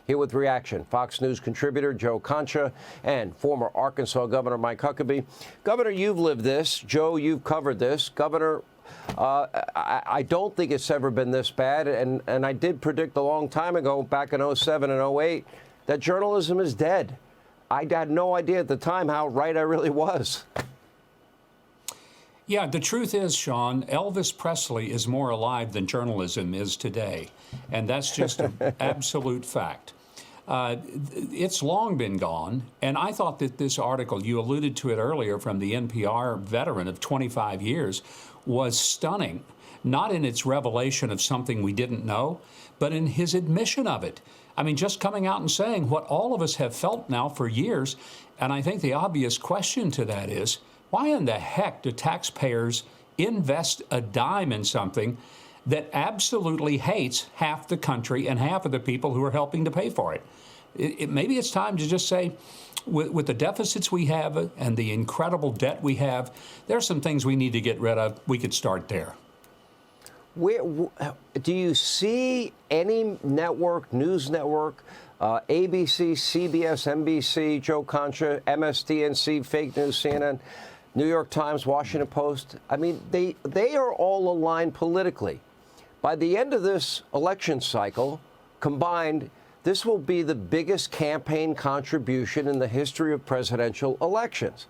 Here with reaction, Fox News contributor Joe Concha and former Arkansas Governor Mike Huckabee. Governor, you've lived this. Joe, you've covered this. Governor, I don't think it's ever been this bad, and I did predict a long time ago, back in 07 and 08, that journalism is dead. I had no idea at the time how right I really was. Yeah, the truth is, Sean, Elvis Presley is more alive than journalism is today, and that's just an absolute fact. It's long been gone, and I thought that this article, you alluded to it earlier, from the NPR veteran of 25 years, was stunning, not in its revelation of something we didn't know, but in his admission of it. I mean, just coming out and saying what all of us have felt now for years, and I think the obvious question to that is, why in the heck do taxpayers invest a dime in something that absolutely hates half the country and half of the people who are helping to pay for it? Maybe it's time to just say, with the deficits we have and the incredible debt we have, there are some things we need to get rid of. We could start there. Do you see any network, news network, ABC, CBS, NBC, Joe Concha, MSDNC, fake news, CNN, New York Times, Washington Post? I mean, they are all aligned politically. By the end of this election cycle, combined, this will be the biggest campaign contribution in the history of presidential elections.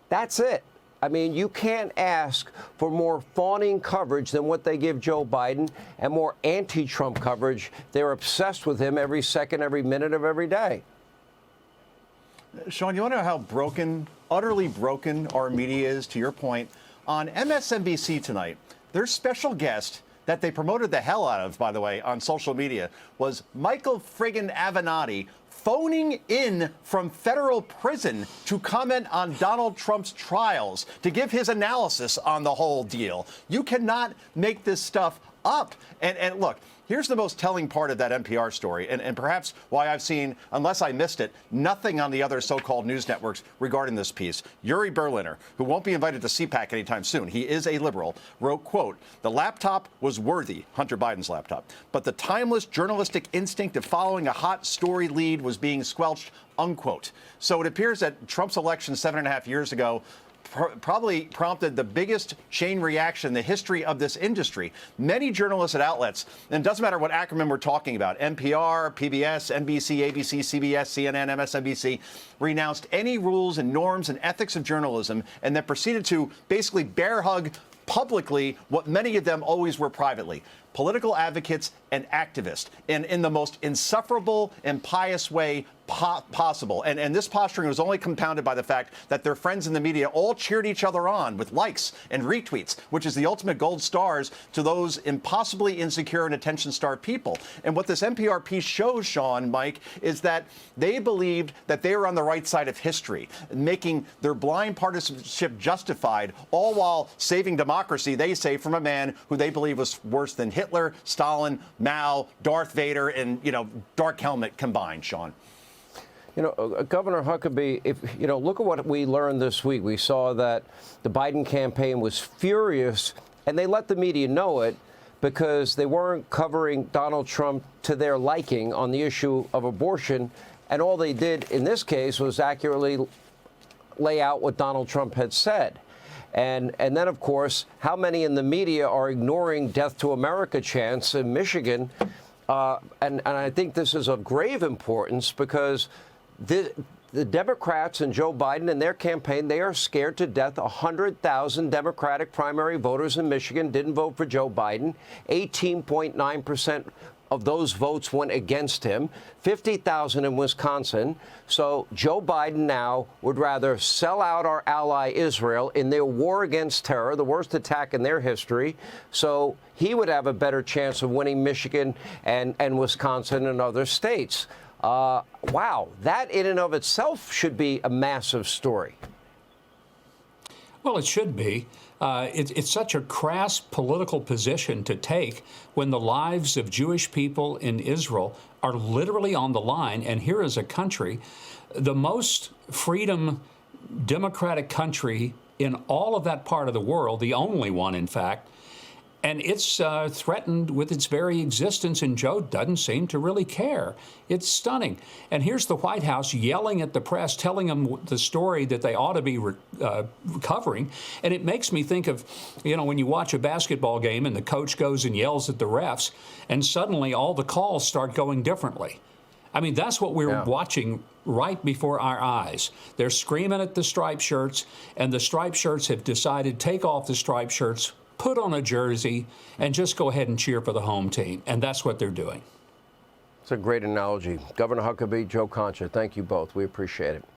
That's it. I mean, you can't ask for more fawning coverage than what they give Joe Biden and more anti-Trump coverage. They're obsessed with him every second, every minute of every day. Sean, you want to know how broken, utterly broken our media is, to your point? On MSNBC tonight, their special guest that they promoted the hell out of, by the way, on social media, was Michael friggin' Avenatti, phoning in from federal prison to comment on Donald Trump's trials, to give his analysis on the whole deal. You cannot make this stuff up. And look, here's the most telling part of that NPR story, and perhaps why I've seen, unless I missed it, nothing on the other so-called news networks regarding this piece. Yuri Berliner, who won't be invited to CPAC anytime soon, he is a liberal, wrote, quote, "The laptop was worthy," Hunter Biden's laptop, "but the timeless journalistic instinct of following a hot story lead was being squelched," unquote. So it appears that Trump's election 7.5 years ago probably prompted the biggest chain reaction in the history of this industry. Many journalists at outlets, and it doesn't matter what acronym we're talking about, NPR, PBS, NBC, ABC, CBS, CNN, MSNBC, renounced any rules and norms and ethics of journalism and then proceeded to basically bear hug publicly what many of them always were privately: political advocates and activists, and in the most insufferable and pious way possible. And this posturing was only compounded by the fact that their friends in the media all cheered each other on with likes and retweets, which is the ultimate gold stars to those impossibly insecure and attention-starved people. And what this NPR piece shows, Sean, Mike, is that they believed that they were on the right side of history, making their blind partisanship justified, all while saving democracy, they say, from a man who they believe was worse than Hitler, Stalin, Mao, Darth Vader, and, Dark Helmet combined, Sean. Governor Huckabee, look at what we learned this week. We saw that the Biden campaign was furious, and they let the media know it because they weren't covering Donald Trump to their liking on the issue of abortion. And all they did in this case was accurately lay out what Donald Trump had said. And then, of course, how many in the media are ignoring Death to America chants in Michigan? And I think this is of grave importance because the Democrats and Joe Biden and their campaign, they are scared to death. 100,000 Democratic primary voters in Michigan didn't vote for Joe Biden. 18.9% of those votes went against him, 50,000 in Wisconsin. So Joe Biden now would rather sell out our ally Israel in their war against terror, the worst attack in their history. So he would have a better chance of winning Michigan and Wisconsin and other states. Wow, that in and of itself should be a massive story. Well, it should be. It's such a crass political position to take when the lives of Jewish people in Israel are literally on the line. And here is a country, the most freedom democratic country in all of that part of the world, the only one, in fact. And it's threatened with its very existence, and Joe doesn't seem to really care. It's stunning. And here's the White House yelling at the press, telling them the story that they ought to be covering. And it makes me think of, when you watch a basketball game and the coach goes and yells at the refs, and suddenly all the calls start going differently. I mean, that's what we're watching right before our eyes. They're screaming at the striped shirts, and the striped shirts have decided, take off the striped shirts, put on a jersey, and just go ahead and cheer for the home team. And that's what they're doing. It's a great analogy. Governor Huckabee, Joe Concha, thank you both. We appreciate it.